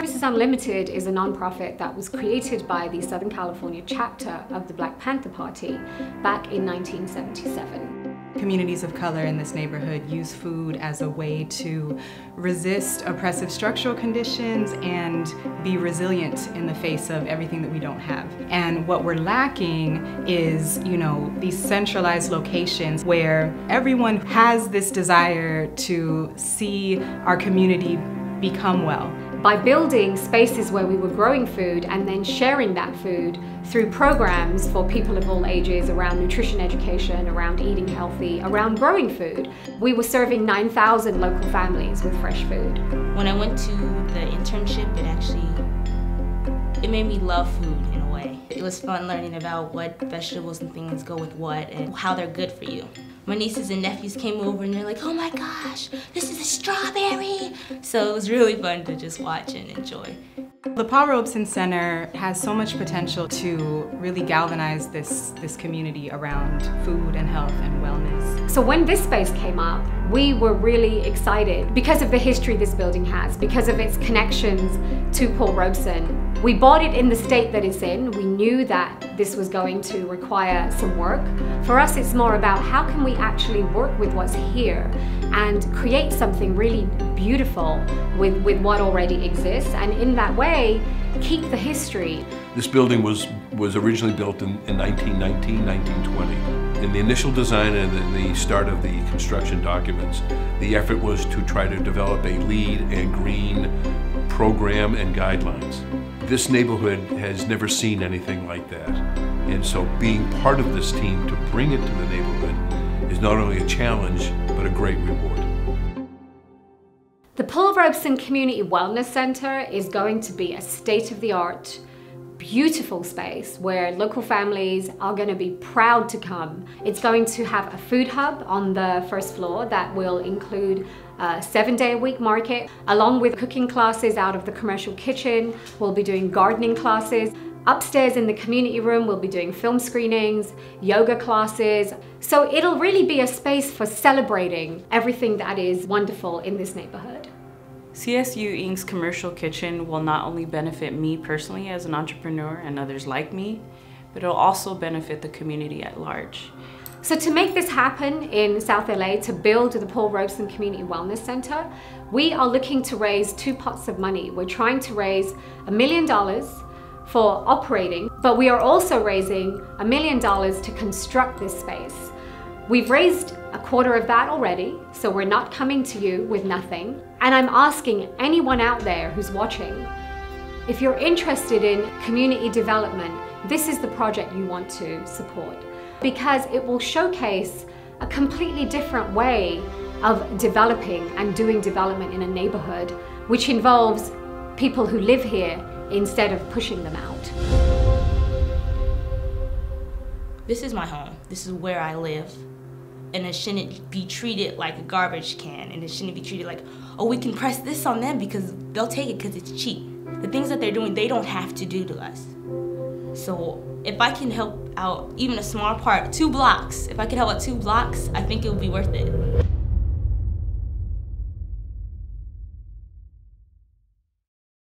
Services Unlimited is a nonprofit that was created by the Southern California chapter of the Black Panther Party back in 1977. Communities of color in this neighborhood use food as a way to resist oppressive structural conditions and be resilient in the face of everything that we don't have. And what we're lacking is, these centralized locations where everyone has this desire to see our community become well. By building spaces where we were growing food and then sharing that food through programs for people of all ages around nutrition education, around eating healthy, around growing food, we were serving 9,000 local families with fresh food. When I went to the internship, it made me love food in a way. It was fun learning about what vegetables and things go with what and how they're good for you. My nieces and nephews came over and they're like, oh my gosh, this is a strawberry. So it was really fun to just watch and enjoy. The Paul Robeson Center has so much potential to really galvanize this community around food and health and wellness. So when this space came up, we were really excited because of the history this building has, because of its connections to Paul Robeson. We bought it in the state that it's in. We knew that this was going to require some work. For us, it's more about how can we actually work with what's here and create something really beautiful with what already exists, and in that way, keep the history. This building was originally built in 1919, 1920. In the initial design and the start of the construction documents, the effort was to try to develop a LEED and green program and guidelines. This neighborhood has never seen anything like that. And so being part of this team to bring it to the neighborhood is not only a challenge, but a great reward. The Paul Robeson Community Wellness Center is going to be a state-of-the-art, beautiful space where local families are going to be proud to come. It's going to have a food hub on the first floor that will include a 7-day-a-week market, along with cooking classes out of the commercial kitchen. We'll be doing gardening classes. Upstairs in the community room, we'll be doing film screenings, yoga classes. So it'll really be a space for celebrating everything that is wonderful in this neighborhood. CSU Inc.'s commercial kitchen will not only benefit me personally as an entrepreneur and others like me, but it'll also benefit the community at large. So to make this happen in South LA, to build the Paul Robeson Community Wellness Center, we are looking to raise 2 pots of money. We're trying to raise $1 million for operating, but we are also raising $1 million to construct this space. We've raised a quarter of that already, so we're not coming to you with nothing. And I'm asking anyone out there who's watching, if you're interested in community development, this is the project you want to support, because it will showcase a completely different way of developing and doing development in a neighborhood, which involves people who live here instead of pushing them out. This is my home. This is where I live. And it shouldn't be treated like a garbage can, and it shouldn't be treated like, oh, we can press this on them because they'll take it because it's cheap. The things that they're doing, they don't have to do to us. So if I can help out even a small part, 2 blocks, if I can help out 2 blocks, I think it would be worth it.